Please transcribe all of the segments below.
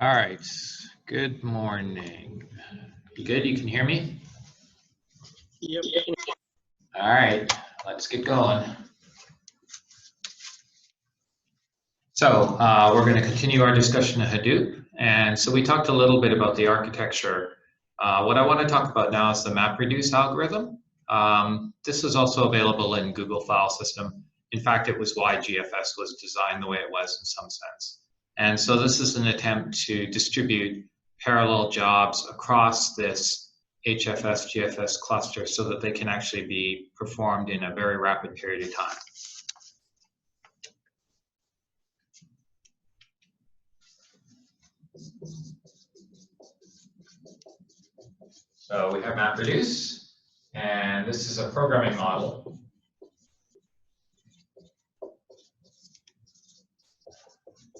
All right, good morning. You good? You can hear me? Yep. All right, let's get going. So we're going to continue our discussion of Hadoop. And so we talked a little bit about the architecture. What I want to talk about now is the MapReduce algorithm. This is also available in Google File System. In fact, it was why GFS was designed the way it was in some sense. And so this is an attempt to distribute parallel jobs across this HFS GFS cluster so that they can actually be performed in a very rapid period of time. So we have MapReduce, and this is a programming model.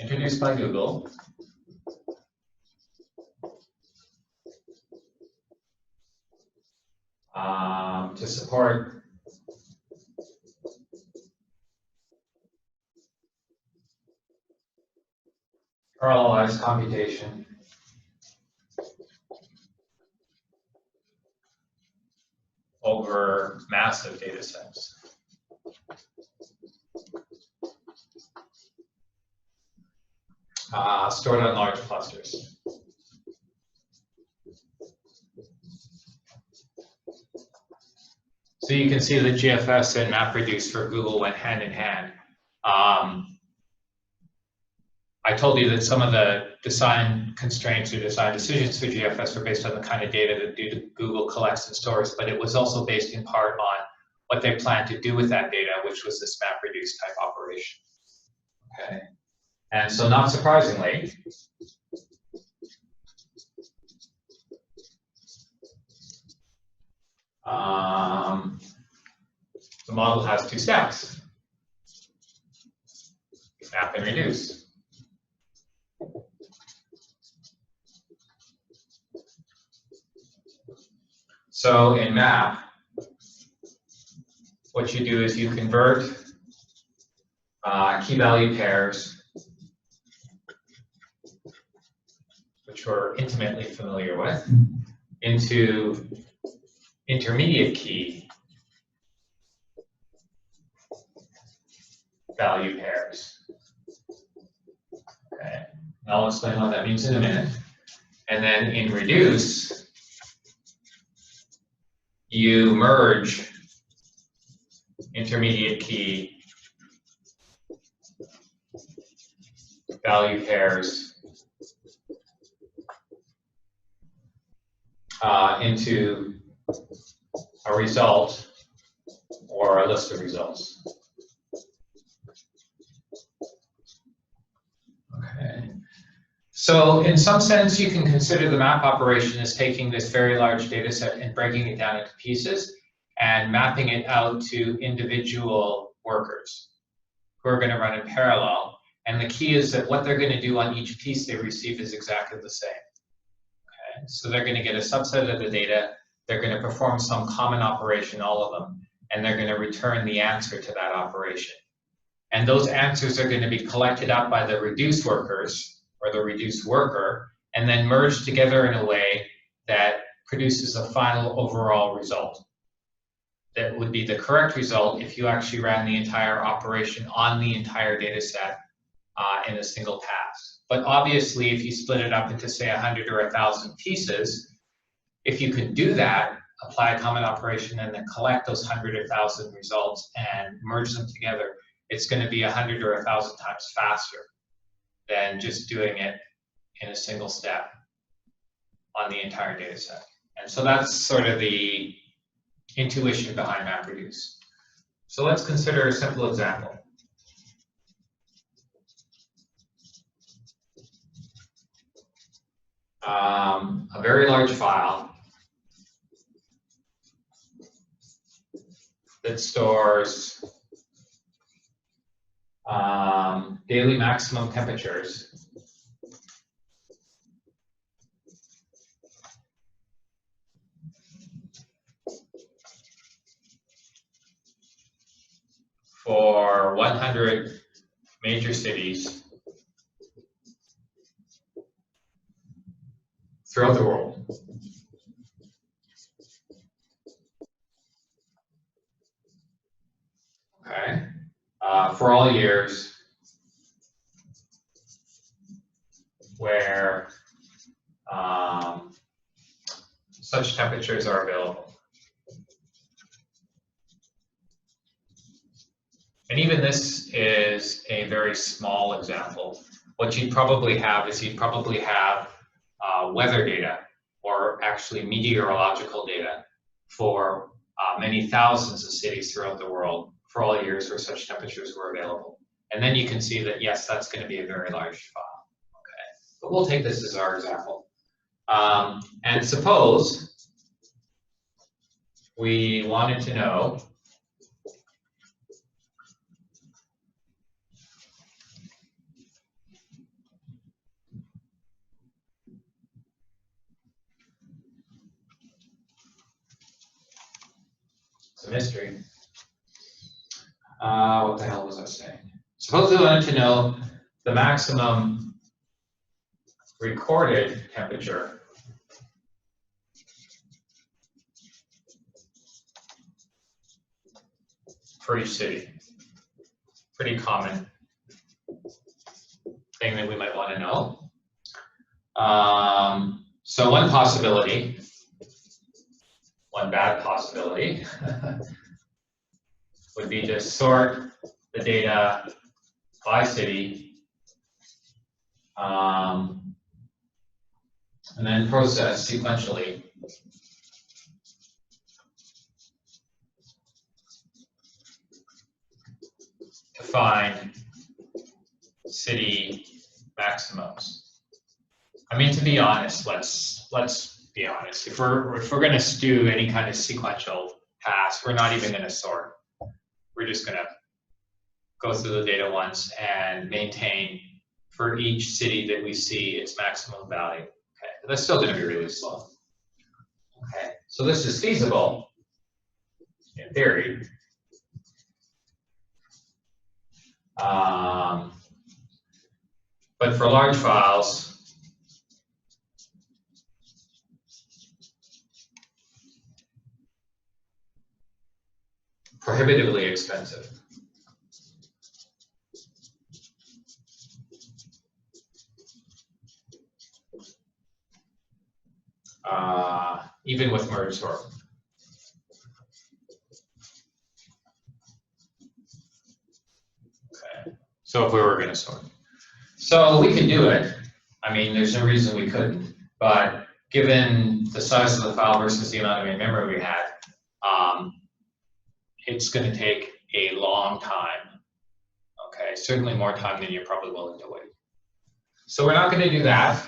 Introduced by Google. To support parallelized computation over massive data sets. Stored on large clusters. So you can see that GFS and MapReduce for Google went hand in hand. I told you that some of the design constraints or design decisions for GFS were based on the kind of data that Google collects and stores, but it was also based in part on what they planned to do with that data, which was this MapReduce type operation. Okay, and so not surprisingly, the model has two steps: map and reduce. So in map, what you do is you convert key value pairs, which we're intimately familiar with, into intermediate key value pairs. Okay, I'll explain what that means in a minute. And then in reduce, you merge intermediate key value pairs into a result or a list of results. Okay. So in some sense, you can consider the map operation as taking this very large data set and breaking it down into pieces and mapping it out to individual workers who are going to run in parallel. And the key is that what they're going to do on each piece they receive is exactly the same. Okay. So they're going to get a subset of the data, they're going to perform some common operation, all of them, and they're going to return the answer to that operation. And those answers are going to be collected up by the reduce workers, or the reduce worker, and then merged together in a way that produces a final overall result. That would be the correct result if you actually ran the entire operation on the entire data set in a single pass. But obviously, if you split it up into, say, 100 or 1,000 pieces, if you could do that, apply a common operation and then collect those 100 or 1,000 results and merge them together, it's going to be 100 or 1,000 times faster than just doing it in a single step on the entire data set. And so that's sort of the intuition behind MapReduce. So let's consider a simple example. A very large file that stores daily maximum temperatures for 100 major cities throughout the world. Okay, for all years where such temperatures are available. And even this is a very small example. What you'd probably have is you'd probably have weather data, or actually meteorological data for many thousands of cities throughout the world for all years where such temperatures were available. And then you can see that, yes, that's going to be a very large file. Okay, but we'll take this as our example. And suppose we wanted to know it's a mystery. What the hell was I saying? Suppose we wanted to know the maximum recorded temperature for each city. Pretty common thing that we might want to know. So one possibility, one bad possibility, would be to sort the data by city and then process sequentially to find city maximums. I mean, to be honest, let's be honest. If we're going to do any kind of sequential pass, we're not even going to sort. We're just going to go through the data once and maintain for each city that we see its maximum value. Okay, but that's still going to be really slow. Okay, so this is feasible in theory. But for large files, prohibitively expensive. Even with merge sort. Okay, so if we were going to sort. So we could do it. I mean, there's no reason we couldn't, but given the size of the file versus the amount of memory we had, it's going to take a long time. Okay, certainly more time than you're probably willing to wait. So we're not going to do that.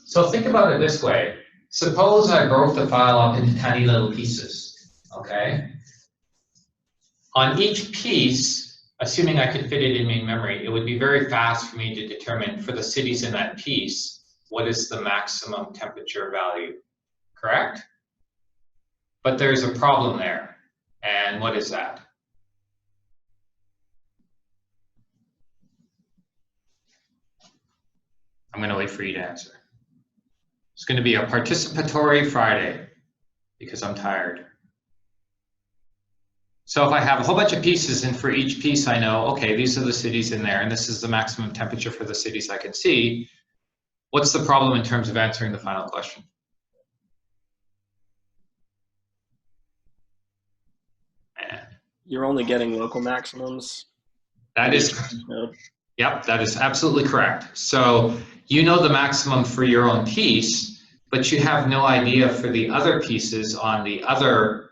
So think about it this way. Suppose I broke the file up into tiny little pieces, okay? On each piece, assuming I could fit it in main memory, it would be very fast for me to determine for the cities in that piece, what is the maximum temperature value, correct? But there's a problem there, and what is that? I'm going to wait for you to answer. It's going to be a participatory Friday because I'm tired. So if I have a whole bunch of pieces and for each piece I know, okay, these are the cities in there and this is the maximum temperature for the cities I can see, what's the problem in terms of answering the final question? You're only getting local maximums. That is, yep, that is absolutely correct. So you know the maximum for your own piece, but you have no idea for the other pieces on the other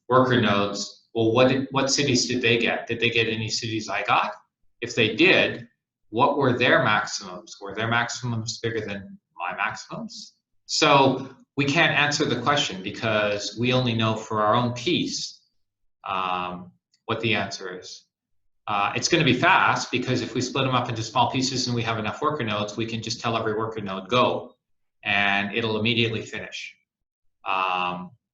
worker nodes. Well, what cities did they get? Did they get any cities I got? If they did, what were their maximums? Were their maximums bigger than my maximums? So we can't answer the question because we only know for our own piece what the answer is. It's going to be fast because if we split them up into small pieces and we have enough worker nodes, we can just tell every worker node go. and it'll immediately finish.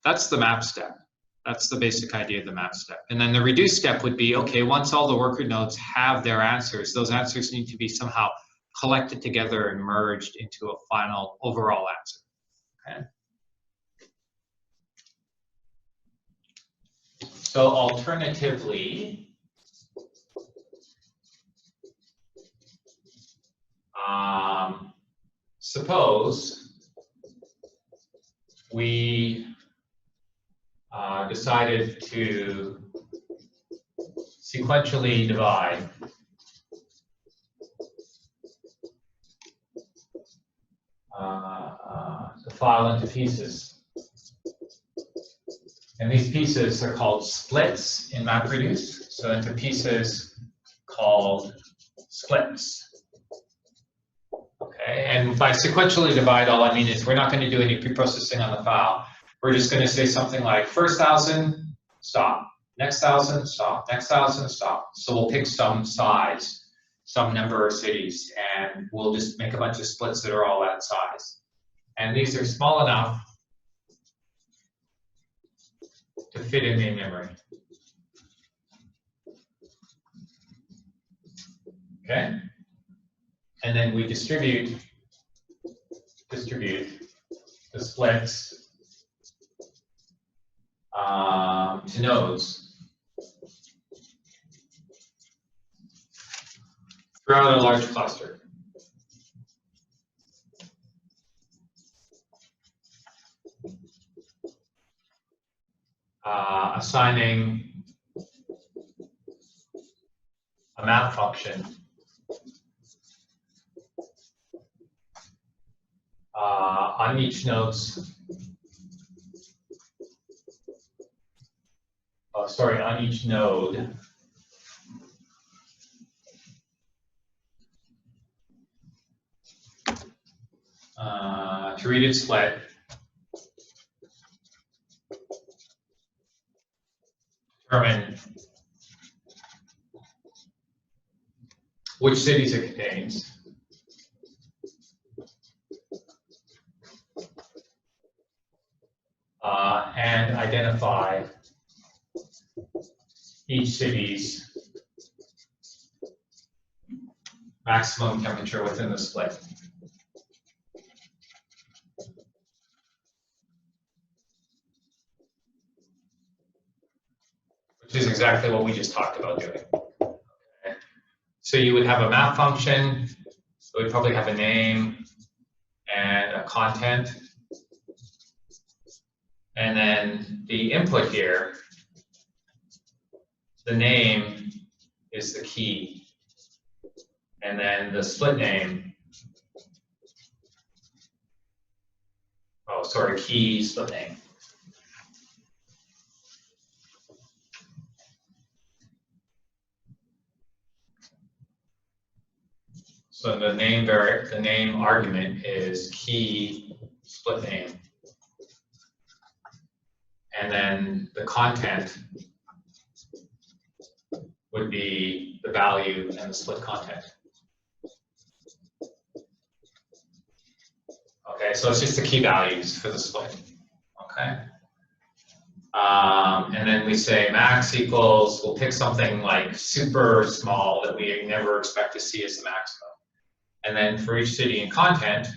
That's the map step. That's the basic idea of the map step. And then the reduce step would be, okay, once all the worker nodes have their answers, those answers need to be somehow collected together and merged into a final overall answer. Okay. So alternatively, suppose we decided to sequentially divide the file into pieces. And these pieces are called splits in MapReduce. So into pieces called splits. Okay, and by sequentially divide, all I mean is we're not going to do any pre-processing on the file. We're just going to say something like first 1,000, stop. Next 1,000, stop. Next 1,000, stop. So we'll pick some size, some number of cities, and we'll just make a bunch of splits that are all that size. And these are small enough to fit in main memory. Okay? And then we distribute the splits to nodes throughout a large cluster. Assigning a map function on each node's, on each node to read its split, determine which cities it contains, and identify each city's maximum temperature within the split. Which is exactly what we just talked about doing. Okay. So you would have a map function, it would probably have a name and a content. And then the input here, the name is the key. And then the split name, key split name. So the name argument is key split name. And then the content would be the value and the split content. Okay, so it's just the key values for the split. Okay. And then we say max equals, we'll pick something like super small that we never expect to see as the maximum. And then for each city and content,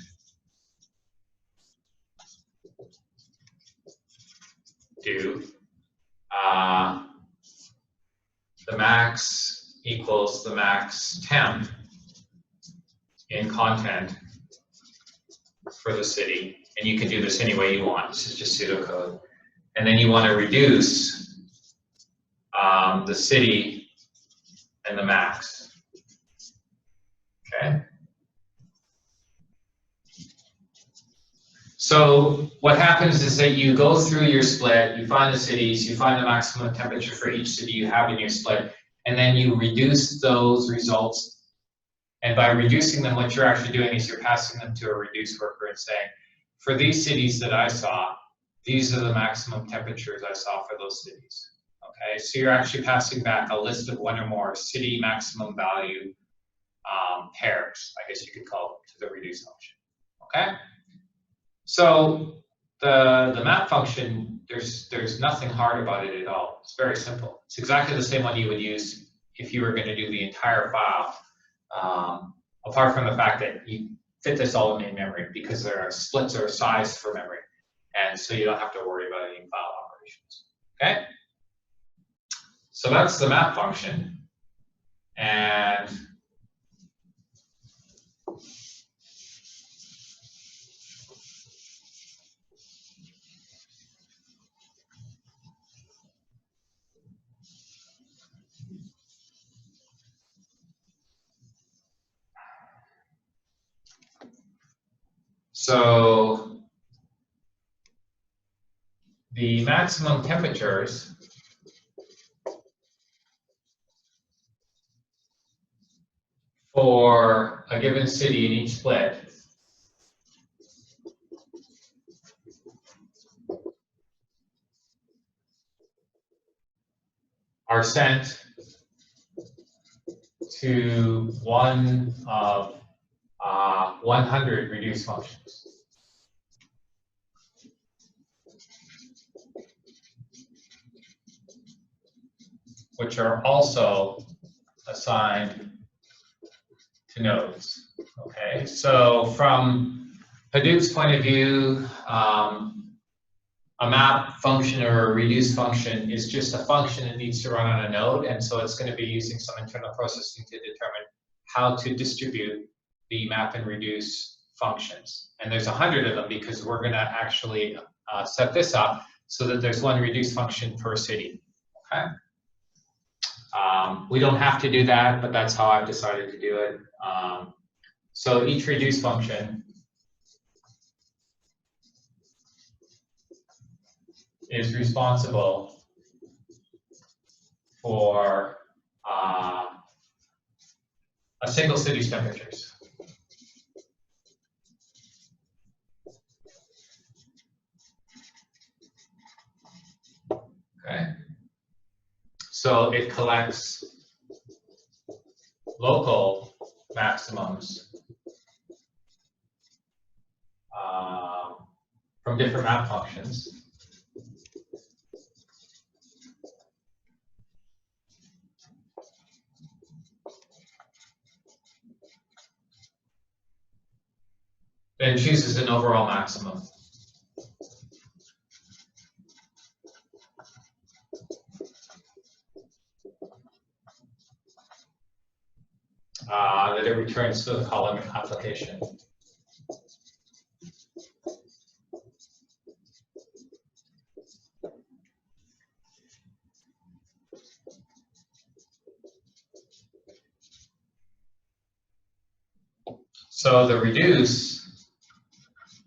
do the max equals the max temp in content for the city. And you can do this any way you want. This is just pseudocode. And then you want to reduce the city and the max. Okay. So what happens is that you go through your split, you find the cities, you find the maximum temperature for each city you have in your split, and then you reduce those results. And by reducing them, what you're actually doing is you're passing them to a reduce worker and saying, for these cities that I saw, these are the maximum temperatures I saw for those cities. Okay, so you're actually passing back a list of one or more city maximum value pairs, I guess you could call it, to the reduce function. Okay? So the map function, there's nothing hard about it at all. It's very simple. It's exactly the same one you would use if you were going to do the entire file, apart from the fact that you fit this all in main memory because there are splits or sized for memory, and so you don't have to worry about any file operations. Okay. So that's the map function, and so the maximum temperatures for a given city in each split are sent to one of 100 reduced functions. Which are also assigned to nodes. Okay, so from Hadoop's point of view, a map function or a reduce function is just a function that needs to run on a node, and so it's going to be using some internal processing to determine how to distribute the map and reduce functions. And there's 100 of them because we're going to actually set this up so that there's one reduce function per city. Okay. We don't have to do that, but that's how I've decided to do it. So each reduce function is responsible for a single city's temperatures. Okay. So it collects local maximums from different map functions. Then chooses an overall maximum. That it returns to the column application. So the reduce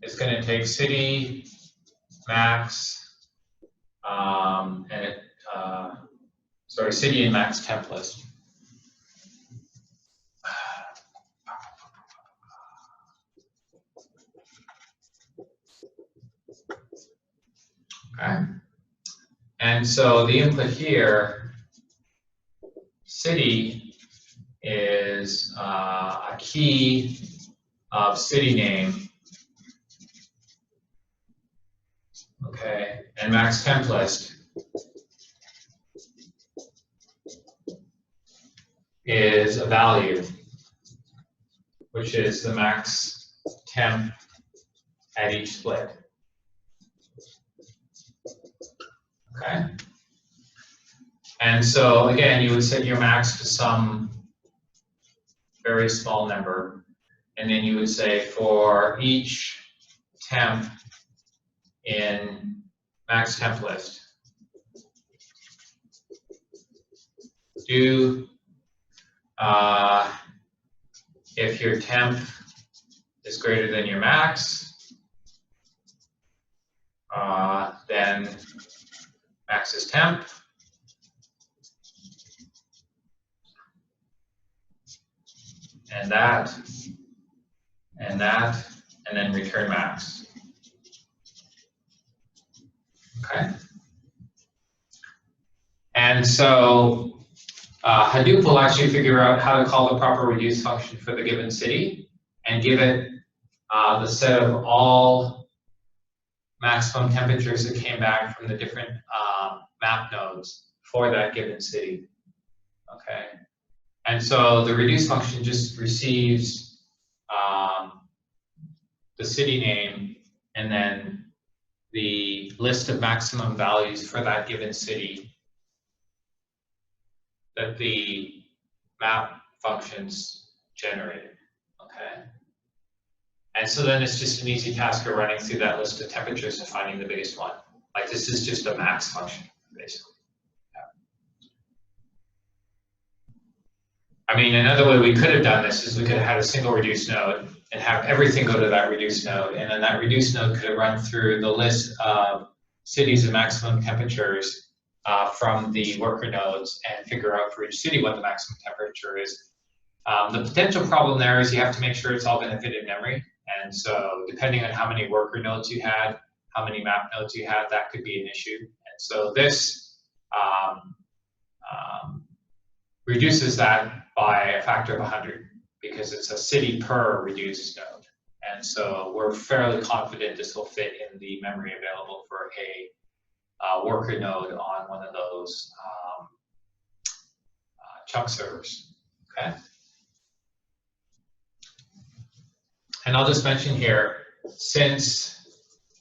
is going to take city, max, city and max temp list. Okay. And so the input here, city, is a key of city name. Okay, and max temp list is a value, which is the max temp at each split. Okay. And so again, you would set your max to some very small number, and then you would say for each temp in max temp list, do if your temp is greater than your max, then max is temp. And that, and that, and then return max. Okay. And so Hadoop will actually figure out how to call the proper reduce function for the given city and give it the set of all maximum temperatures that came back from the different map nodes for that given city. Okay, and so the reduce function just receives the city name and then the list of maximum values for that given city that the map functions generated. Okay, and so then it's just an easy task of running through that list of temperatures and finding the biggest one. Like this is just a max function, basically. I mean, another way we could have done this is we could have had a single reduce node and have everything go to that reduce node, and then that reduce node could have run through the list of cities and maximum temperatures from the worker nodes and figure out for each city what the maximum temperature is. The potential problem there is you have to make sure it's all going to fit in memory, and so depending on how many worker nodes you had, how many map nodes you had, that could be an issue. And so this reduces that by a factor of 100 because it's a city per reduced node. And so we're fairly confident this will fit in the memory available for a worker node on one of those chunk servers, okay? And I'll just mention here, since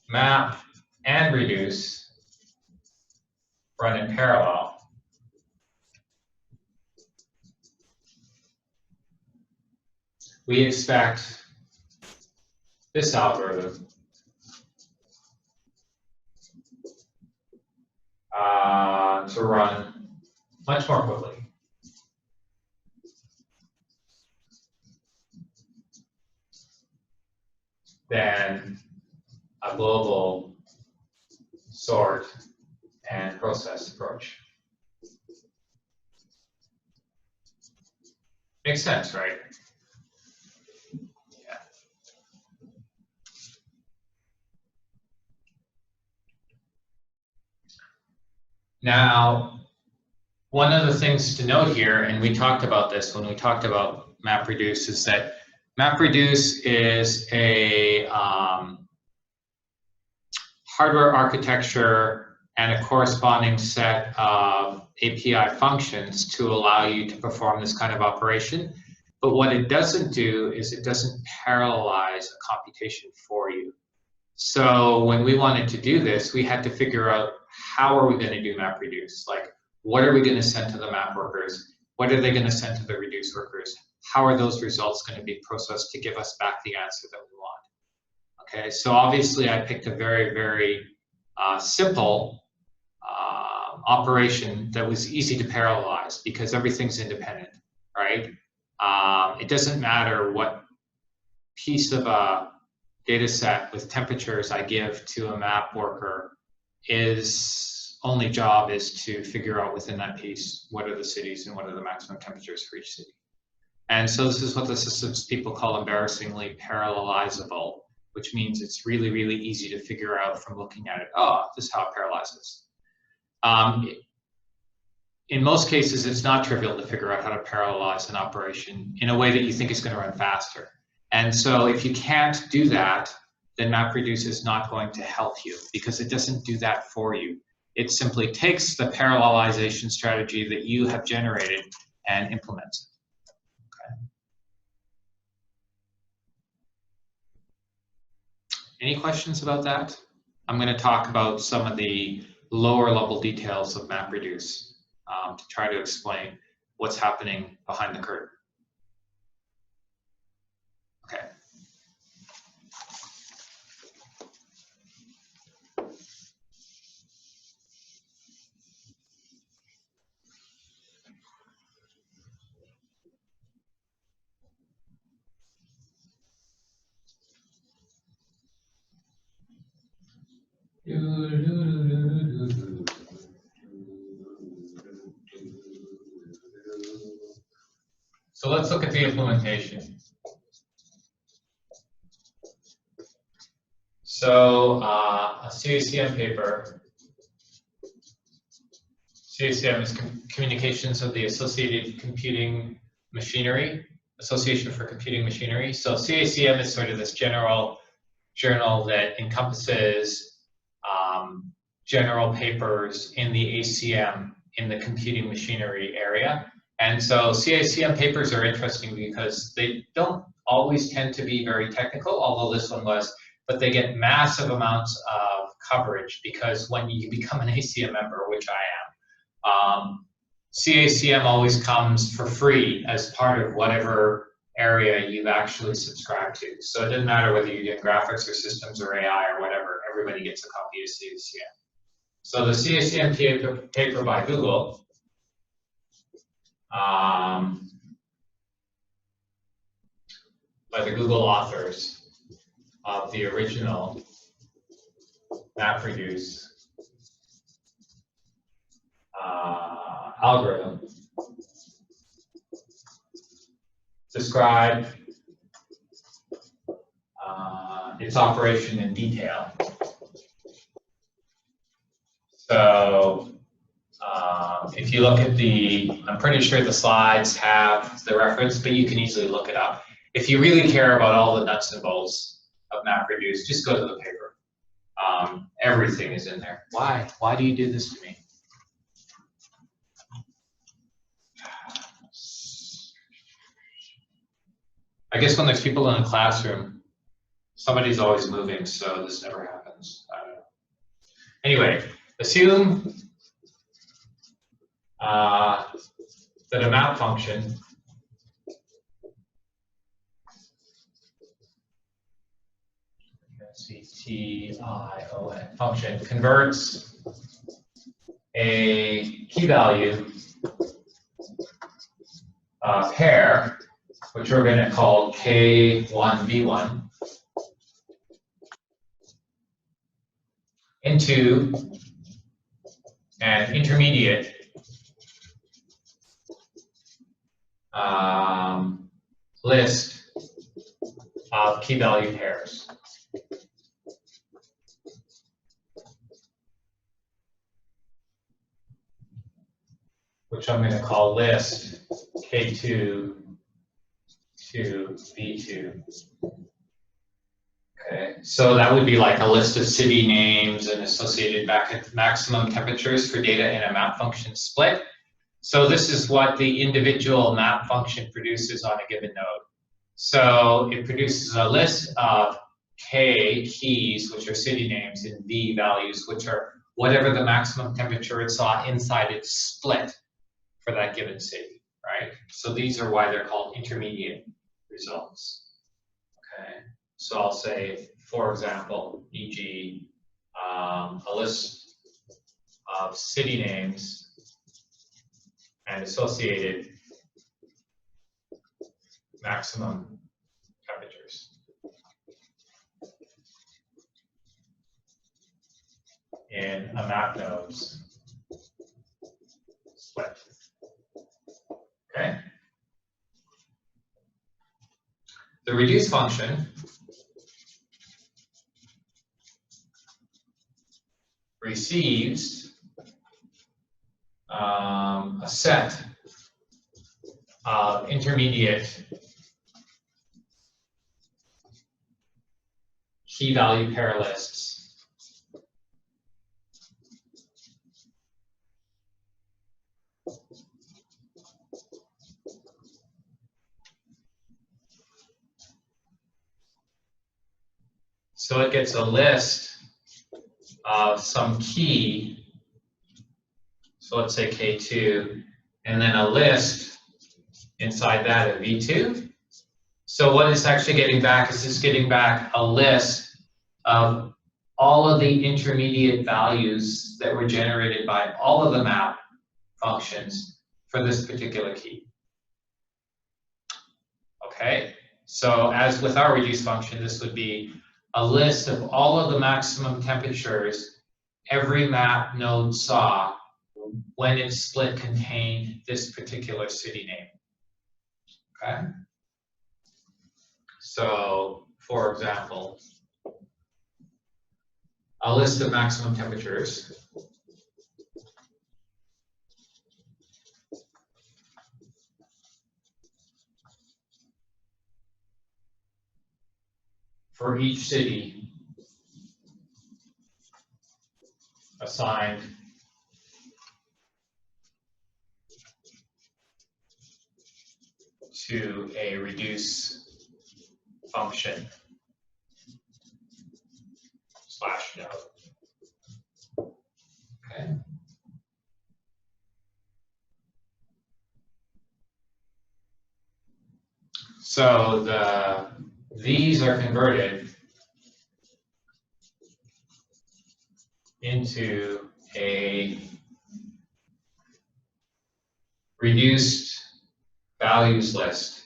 map and reduce run in parallel, we expect this algorithm to run much more quickly. Than a global sort and process approach. Makes sense, right? Yeah. Now, one of the things to note here, and we talked about this when we talked about MapReduce, is that MapReduce is a hardware architecture and a corresponding set of API functions to allow you to perform this kind of operation. But what it doesn't do is it doesn't parallelize a computation for you. So when we wanted to do this, we had to figure out how are we going to do MapReduce? Like, what are we going to send to the map workers? What are they going to send to the reduce workers? How are those results going to be processed to give us back the answer that we want? Okay, so obviously I picked a very, very simple operation that was easy to parallelize because everything's independent, right? It doesn't matter what piece of a data set with temperatures I give to a map worker. His only job is to figure out within that piece what are the cities and what are the maximum temperatures for each city. And so this is what the systems people call embarrassingly parallelizable, which means it's really, really easy to figure out from looking at it. Oh, this is how it parallelizes. In most cases, it's not trivial to figure out how to parallelize an operation in a way that you think is going to run faster. And so if you can't do that, then MapReduce is not going to help you because it doesn't do that for you. It simply takes the parallelization strategy that you have generated and implements it. Any questions about that? I'm going to talk about some of the lower level details of MapReduce to try to explain what's happening behind the curtain. Okay. So let's look at the implementation. So a CACM paper. CACM is Communications of the Associated Computing Machinery, Association for Computing Machinery. So CACM is sort of this general journal that encompasses general papers in the ACM in the computing machinery area. And so CACM papers are interesting because they don't always tend to be very technical, although this one was, but they get massive amounts of coverage because when you become an ACM member, which I am, CACM always comes for free as part of whatever area you've actually subscribed to. So it doesn't matter whether you're doing graphics or systems or AI or whatever, everybody gets a copy of CACM. So the CACM paper by Google, by the Google authors of the original MapReduce algorithm, describe its operation in detail. So if you look at I'm pretty sure the slides have the reference, but you can easily look it up. If you really care about all the nuts and bolts of MapReduce, just go to the paper. Everything is in there. Why? Why do you do this to me? I guess when there's people in a classroom, somebody's always moving, so this never happens. I don't know. Anyway, assume that a map function TION function converts a key value pair, which we're going to call K1V1, into an intermediate list of key value pairs. Which I'm going to call list K2 to V2. Okay, so that would be like a list of city names and associated maximum temperatures for data in a map function split. So this is what the individual map function produces on a given node. So it produces a list of K keys, which are city names, and V values, which are whatever the maximum temperature it saw inside its split for that given city, right? So these are why they're called intermediate results. Okay, so I'll say, for example, e.g., a list of city names and associated maximum temperatures in a map node's split. Okay. The reduce function receives a set of intermediate key value pair lists so it gets a list of some key, so let's say K2, and then a list inside that of V2. So what it's actually getting back is it's getting back a list of all of the intermediate values that were generated by all of the map functions for this particular key. Okay, so as with our reduce function, this would be a list of all of the maximum temperatures every map node saw when its split contained this particular city name. Okay? So, for example, a list of maximum temperatures for each city assigned to a reduce function / node. Okay. So these are converted into a reduced values list.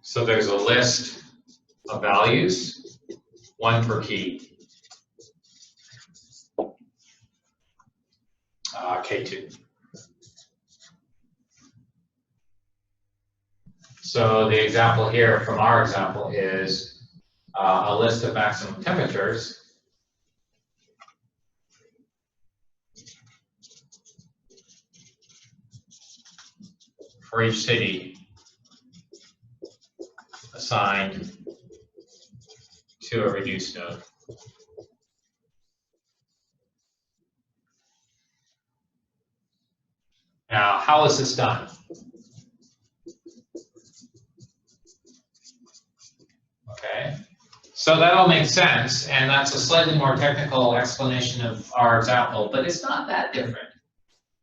So there's a list of values, one per key, K2. So the example here from our example is a list of maximum temperatures for each city assigned to a reduced node. Now, how is this done? Okay, so that all makes sense, and that's a slightly more technical explanation of our example, but it's not that different.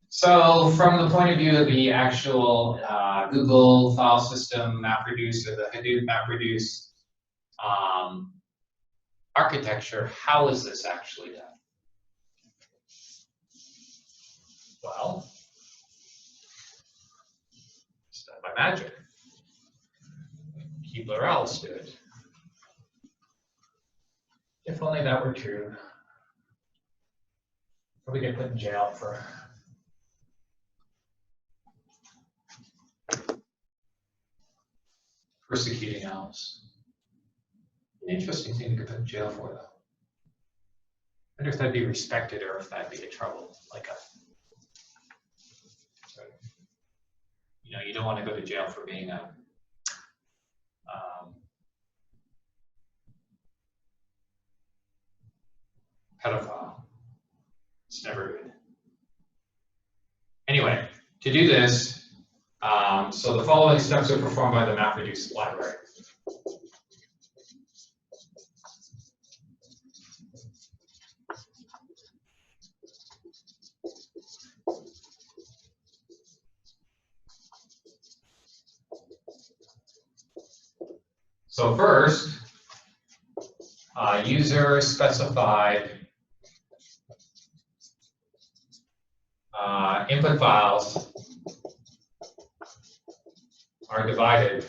So from the point of view of the actual Google file system MapReduce or the Hadoop MapReduce architecture, how is this actually done? Well, it's done by magic. Keebler Elves do it. If only that were true. Probably get put in jail for persecuting elves. An interesting thing to get put in jail for, though. I wonder if that'd be respected or if that'd be a trouble, like a, you know, you don't want to go to jail for being a pedophile. It's never good. Anyway, to do this, so the following steps are performed by the MapReduce library. So first, user specified input files are divided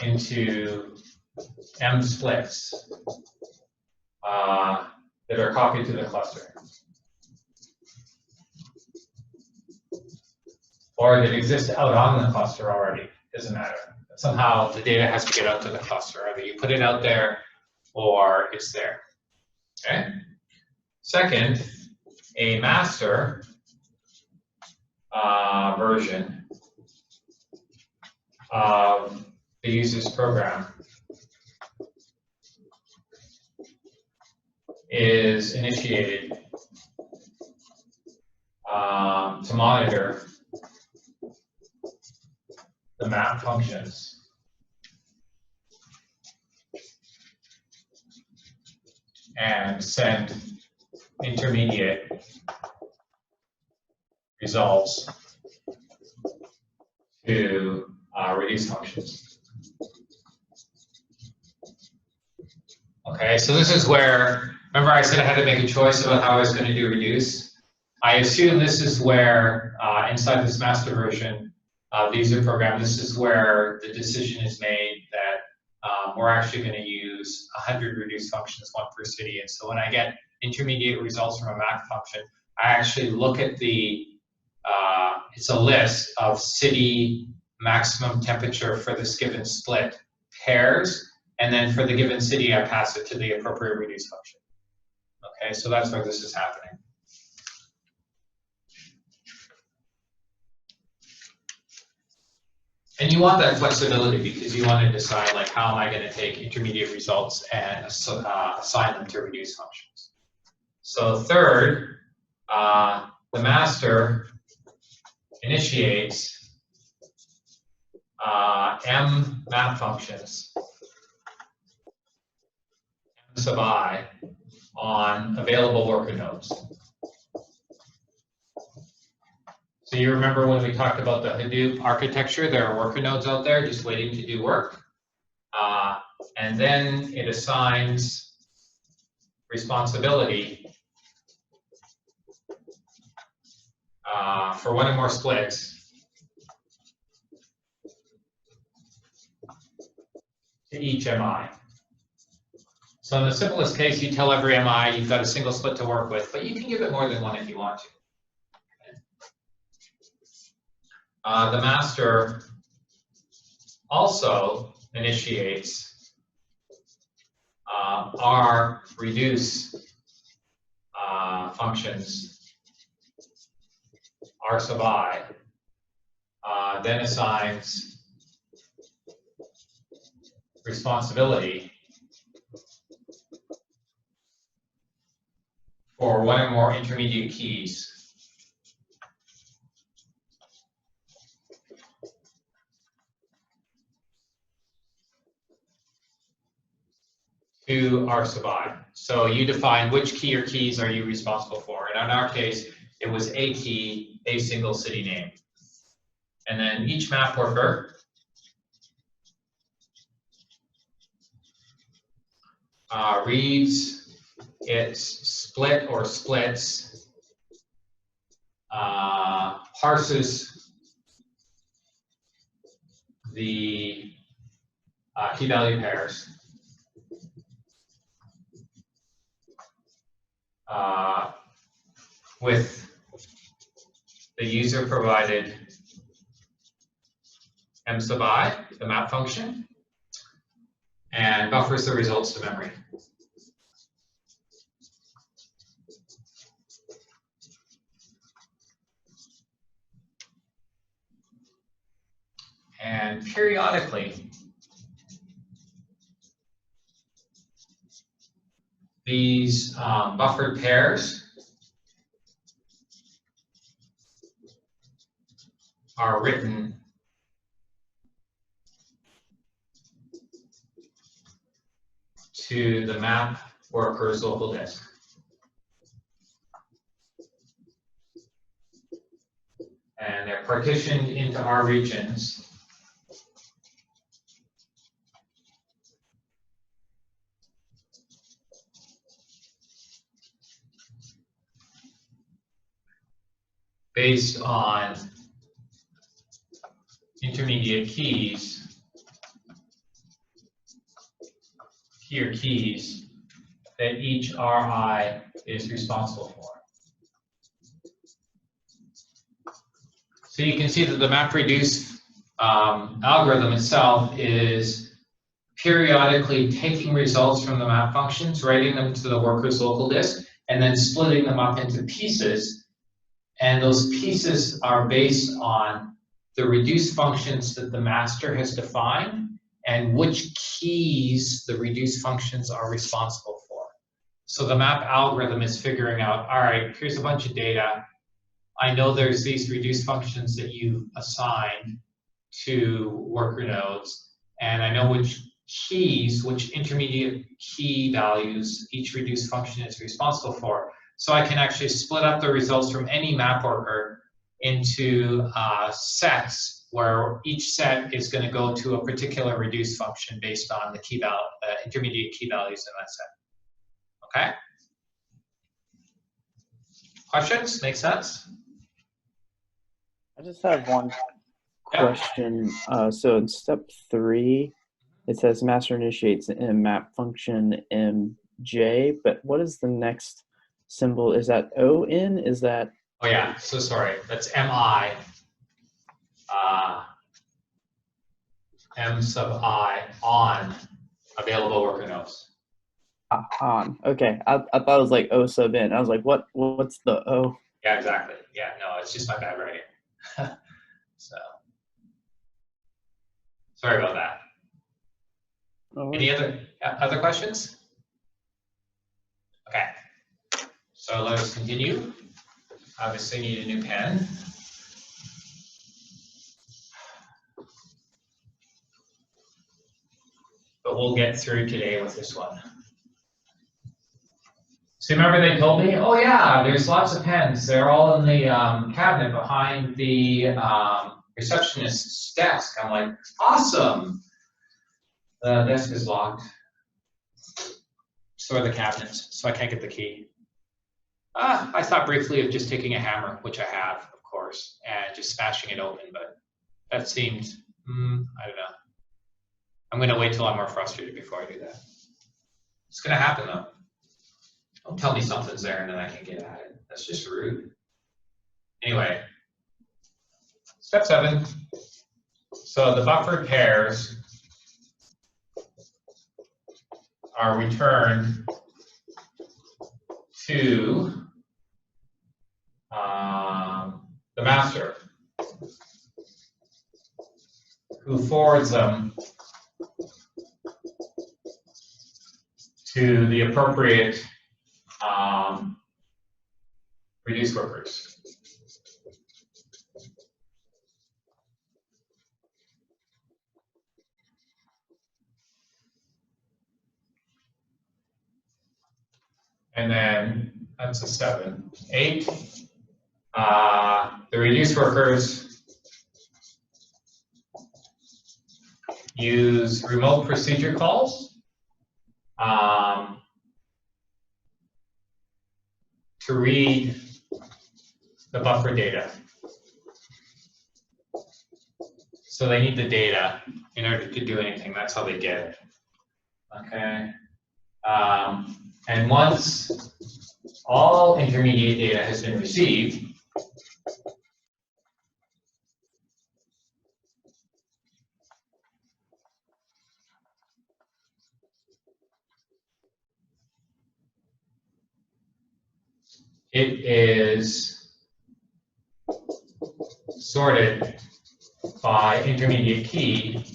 into M splits that are copied to the cluster, or that exist out on the cluster already. Doesn't matter. Somehow the data has to get out to the cluster. Either you put it out there or it's there. Okay. Second, a master version of the user's program is initiated to monitor the map functions and send intermediate results to reduce functions. Okay, so this is where, remember I said I had to make a choice about how I was going to do reduce? I assume this is where, inside this master version of the user program, this is where the decision is made that we're actually going to use 100 reduce functions, one per city. And so when I get intermediate results from a map function, I actually look at the, it's a list of city maximum temperature for this given split pairs, and then for the given city, I pass it to the appropriate reduce function. Okay, so that's where this is happening. And you want that flexibility because you want to decide, like, how am I going to take intermediate results and assign them to reduced functions. So third, the master initiates M map functions, M sub I, on available worker nodes. So you remember when we talked about the Hadoop architecture, there are worker nodes out there just waiting to do work. And then it assigns responsibility for one or more splits to each MI. So in the simplest case, you tell every MI you've got a single split to work with, but you can give it more than one if you want to. The master also initiates R reduce functions, R sub I, then assigns responsibility for one or more intermediate keys to R sub I. So you define which key or keys are you responsible for. And in our case, it was a key, a single city name. And then each map worker reads its split or splits, parses the key value pairs, with the user provided M sub I, the map function, and buffers the results to memory. And periodically, these buffered pairs are written to the map worker's local disk. And they're partitioned into R regions based on intermediate keys, key or keys, that each RI is responsible for. So you can see that the MapReduce algorithm itself is periodically taking results from the map functions, writing them to the worker's local disk, and then splitting them up into pieces. And those pieces are based on the reduce functions that the master has defined and which keys the reduce functions are responsible for. So the map algorithm is figuring out, all right, here's a bunch of data. I know there's these reduce functions that you've assigned to worker nodes, and I know which keys, which intermediate key values each reduce function is responsible for. So I can actually split up the results from any map worker into sets where each set is going to go to a particular reduce function based on the key value, intermediate key values in that set. Okay? Questions? Make sense? I just have one question. So in step 3, it says master initiates M map function MJ, but what is the next symbol? Is that ON? Is that? Oh yeah, so sorry. That's MI. M sub I on available worker nodes. On. Okay. I thought it was like O sub N. I was like, what's the O? Yeah, exactly. Yeah, no, it's just my bad writing. So, Sorry about that. Oh, Any other questions? Okay. So let us continue. Obviously need a new pen. But we'll get through today with this one. So remember they told me, oh yeah, there's lots of pens. They're all in the cabinet behind the receptionist's desk. I'm like, awesome. The desk is locked. So are the cabinets, so I can't get the key. I thought briefly of just taking a hammer, which I have, of course, and just smashing it open, but that seemed, I don't know. I'm going to wait till I'm more frustrated before I do that. It's going to happen, though. Don't tell me something's there and then I can't get at it. That's just rude. Anyway, step 7. So the buffered pairs are returned to the master, who forwards them to the appropriate reduce workers. And then that's a 7. 8, the reduce workers use remote procedure calls to read the buffer data. So they need the data in order to do anything. That's how they get it. Okay. And once all intermediate data has been received, it is sorted by intermediate key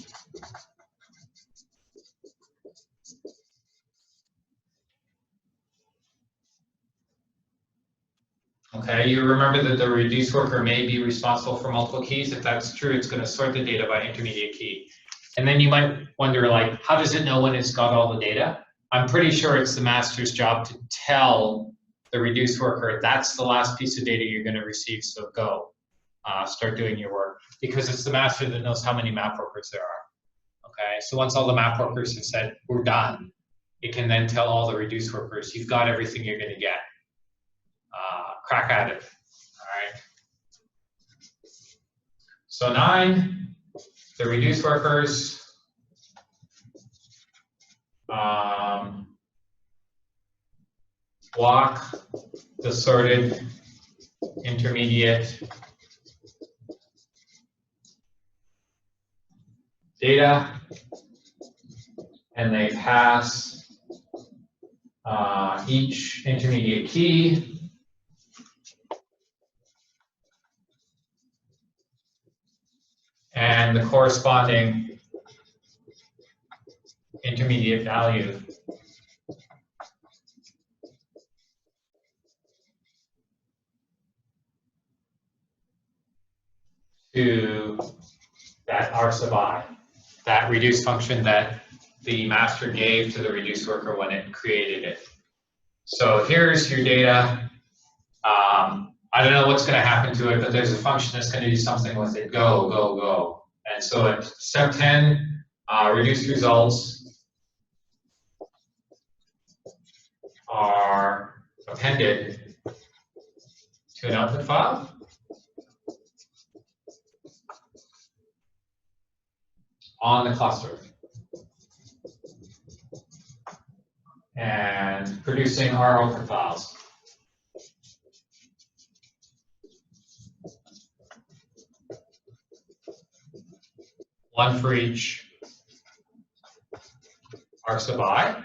Okay, you remember that the reduce worker may be responsible for multiple keys. If that's true, it's going to sort the data by intermediate key. And then you might wonder, like, how does it know when it's got all the data? I'm pretty sure it's the master's job to tell the reduce worker, that's the last piece of data you're going to receive, so go. Start doing your work. Because it's the master that knows how many map workers there are. Okay, so once all the map workers have said, we're done, it can then tell all the reduce workers, you've got everything you're going to get. Crack at it. All right. So 9, the reduce workers block the sorted intermediate data, and they pass each intermediate key and the corresponding intermediate value to that R sub I, that reduce function that the master gave to the reduce worker when it created it. So here's your data. I don't know what's going to happen to it, but there's a function that's going to do something with it. Go, go, go. And so at step 10, reduce results are appended to an output file. On the cluster. And producing our output files. One for each R sub I.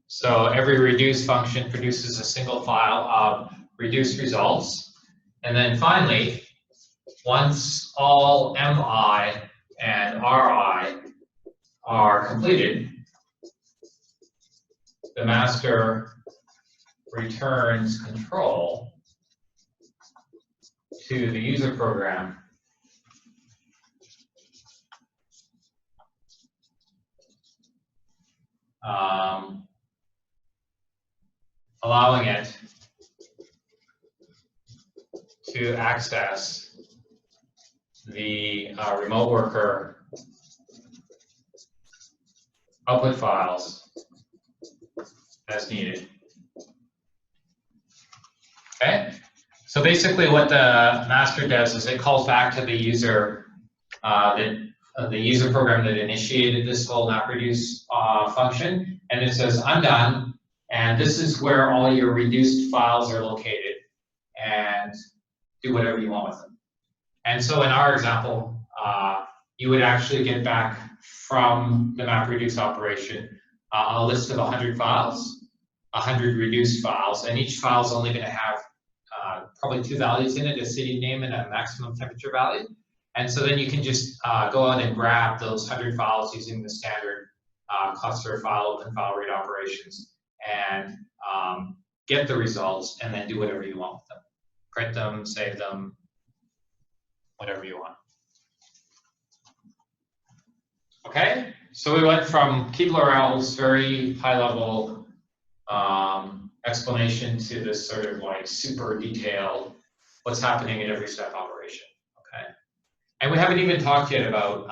So every reduce function produces a single file of reduced results. And then finally, once all MI and RI are completed, the master returns control to the user program allowing it to access the remote worker output files as needed. Okay, so basically what the master does is it calls back to the user, the user program that initiated this whole MapReduce function, and it says, I'm done, and this is where all your reduced files are located, and do whatever you want with them. And so in our example, you would actually get back from the MapReduce operation a list of 100 files, 100 reduced files, and each file is only going to have probably 2 values in it, a city name and a maximum temperature value. And so then you can just go out and grab those 100 files using the standard cluster file, open file read operations, and get the results, and then do whatever you want with them. Print them, save them, whatever you want. Okay, so we went from Keith-Laurel's very high-level explanation to this sort of like super detailed, what's happening at every step operation. Okay, and we haven't even talked yet about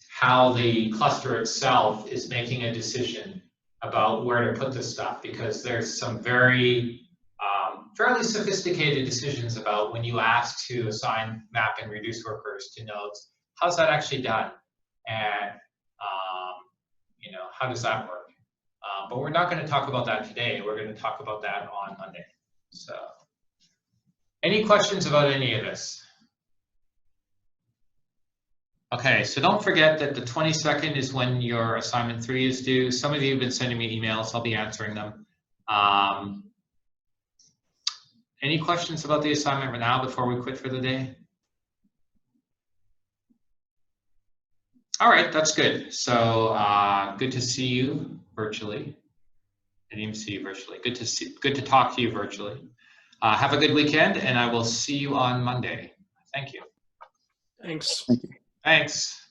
how the cluster itself is making a decision about where to put this stuff, because there's some very fairly sophisticated decisions about when you ask to assign map and reduce workers to nodes, how's that actually done? And you know, how does that work? But we're not going to talk about that today. We're going to talk about that on Monday. So, any questions about any of this? Okay, so don't forget that the 22nd is when your assignment 3 is due. Some of you have been sending me emails. I'll be answering them. Any questions about the assignment right now before we quit for the day? All right, that's good. So good to see you virtually. I didn't even see you virtually. Good to talk to you virtually. Have a good weekend, and I will see you on Monday. Thank you. Thanks. Thank you. Thanks.